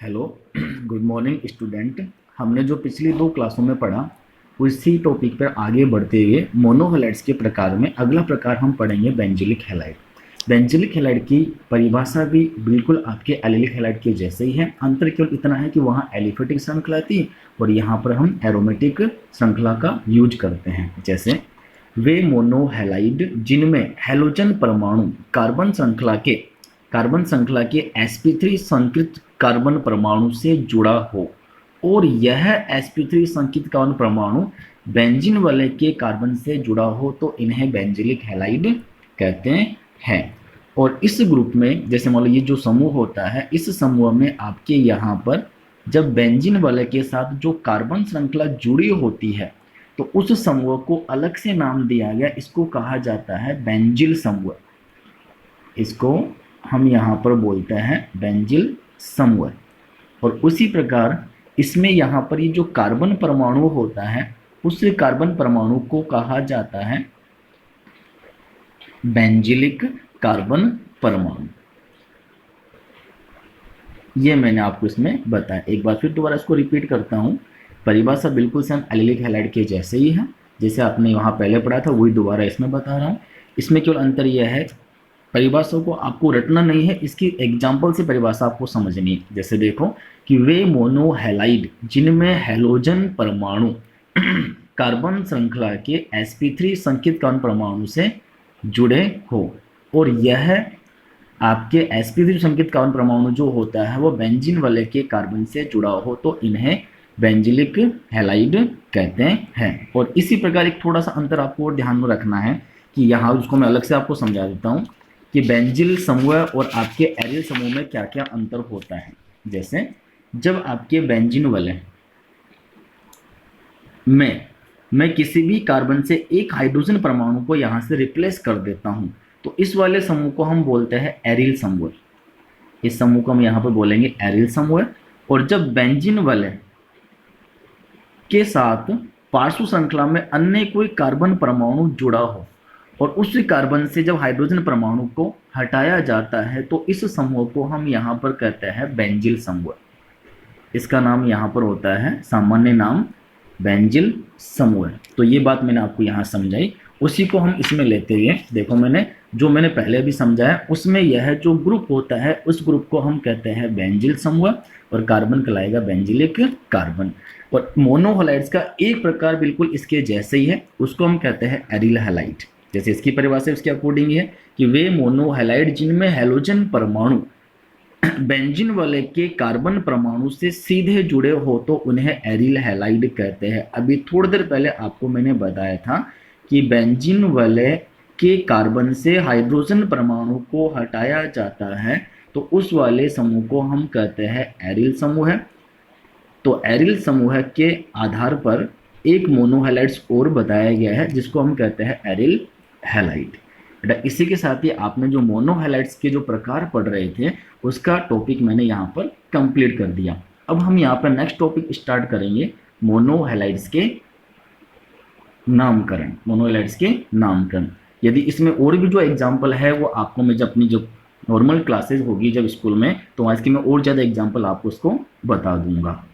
Hello good morning student. हमने जो पिछली दो क्लासों में पढ़ा उसी टॉपिक पर आगे बढ़ते हुए मोनोहैलाइड्स के प्रकार में अगला प्रकार हम पढ़ेंगे बेंजिलिक हैलाइड। बेंजिलिक हैलाइड की परिभाषा भी बिल्कुल आपके एलिलिक हैलाइड के जैसे ही है। अंतर केवल इतना है कि वहाँ एलिफेटिक श्रृंखला थी और यहाँ पर हम एरोमेटिक श्रृंखला का यूज करते हैं। जैसे वे मोनोहैलाइड जिनमें हैलोजन परमाणु कार्बन श्रृंखला के sp3 संकृत कार्बन परमाणु से जुड़ा हो और यह sp3 संकृत कार्बन परमाणु बेंजीन वाले के कार्बन से जुड़ा हो तो इन्हें बेंजिलिक हैलाइड कहते हैं। और इस ग्रुप में जैसे मान लो ये जो समूह होता है, इस समूह में आपके यहाँ पर जब बेंजीन वाले के साथ जो कार्बन श्रृंखला जुड़ी होती है तो उस समूह को अलग से नाम दिया गया, इसको कहा जाता है बेंजिल समूह। इसको हम यहाँ पर बोलते हैं बेंजिल समूह। और उसी प्रकार इसमें यहाँ पर ये जो कार्बन परमाणु होता है उस कार्बन परमाणु को कहा जाता है बेंजिलिक कार्बन परमाणु। ये मैंने आपको इसमें बताया। एक बार फिर दोबारा इसको रिपीट करता हूँ। परिभाषा बिल्कुल सेम एलिलिक हैलाइड के जैसे ही है, जैसे आपने वहाँ पहले पढ़ा था वही दोबारा इसमें बता रहा हूँ। इसमें केवल अंतर यह है परिभाषा को आपको रटना नहीं है, इसकी एग्जाम्पल से परिभाषा आपको समझनी है। जैसे देखो कि वे मोनोहैलाइड जिनमें हैलोजन परमाणु कार्बन श्रृंखला के sp3 संकेत कार्बन परमाणु से जुड़े हो और यह आपके sp3 संकेत कार्बन परमाणु जो होता है वो बेंजीन वाले के कार्बन से जुड़ा हो तो इन्हें बेंजिलिक हैलाइड कहते हैं। और इसी प्रकार एक थोड़ा सा अंतर आपको और ध्यान में रखना है कि यहाँ उसको मैं अलग से आपको समझा देता हूँ कि बेंजिल समूह और आपके एरिल समूह में क्या क्या अंतर होता है। जैसे जब आपके बेंजीन वाले में मैं किसी भी कार्बन से एक हाइड्रोजन परमाणु को यहाँ से रिप्लेस कर देता हूँ तो इस वाले समूह को हम बोलते हैं एरिल समूह। इस समूह को हम यहाँ पर बोलेंगे एरिल समूह। और जब बेंजीन वाले के साथ पार्श्व श्रृंखला में अन्य कोई कार्बन परमाणु जुड़ा हो और उस कार्बन से जब हाइड्रोजन परमाणु को हटाया जाता है तो इस समूह को हम यहाँ पर कहते हैं बेंजिल समूह। इसका नाम यहाँ पर होता है सामान्य नाम बेंजिल समूह। तो ये बात मैंने आपको यहाँ समझाई, उसी को हम इसमें लेते हुए देखो मैंने पहले भी समझाया उसमें यह जो ग्रुप होता है उस ग्रुप को हम कहते हैं बेंजिल समूह और कार्बन कहलाएगा बेंजिलिक कार्बन। और मोनोहैलाइड्स का एक प्रकार बिल्कुल इसके जैसे ही है, उसको हम कहते हैं एरिल हैलाइड। जैसे इसकी परिभाषा इसके अकॉर्डिंग है कि वे मोनोहैलाइड जिनमें हैलोजन परमाणु बेंजीन वाले के कार्बन परमाणु से सीधे जुड़े हो तो उन्हें एरिल हैलाइड कहते हैं। अभी थोड़ी देर पहले आपको मैंने बताया था कि बेंजीन वाले के कार्बन से हाइड्रोजन परमाणु को हटाया जाता है तो उस वाले समूह को हम कहते हैं एरिल समूह। तो एरिल समूह के आधार पर एक मोनोहैलाइड्स और बताया गया है जिसको हम कहते हैं एरिल हैलाइड। बेटा इसी के साथ ही आपने जो मोनोहैलाइड्स के जो प्रकार पढ़ रहे थे उसका टॉपिक मैंने यहाँ पर कंप्लीट कर दिया। अब हम यहाँ पर नेक्स्ट टॉपिक स्टार्ट करेंगे मोनोहैलाइड्स के नामकरण। यदि इसमें और भी जो एग्जाम्पल है वो आपको मैं जब अपनी जो नॉर्मल क्लासेज होगी जब स्कूल में तो आज की मैं और ज़्यादा एग्जाम्पल आपको उसको बता दूंगा।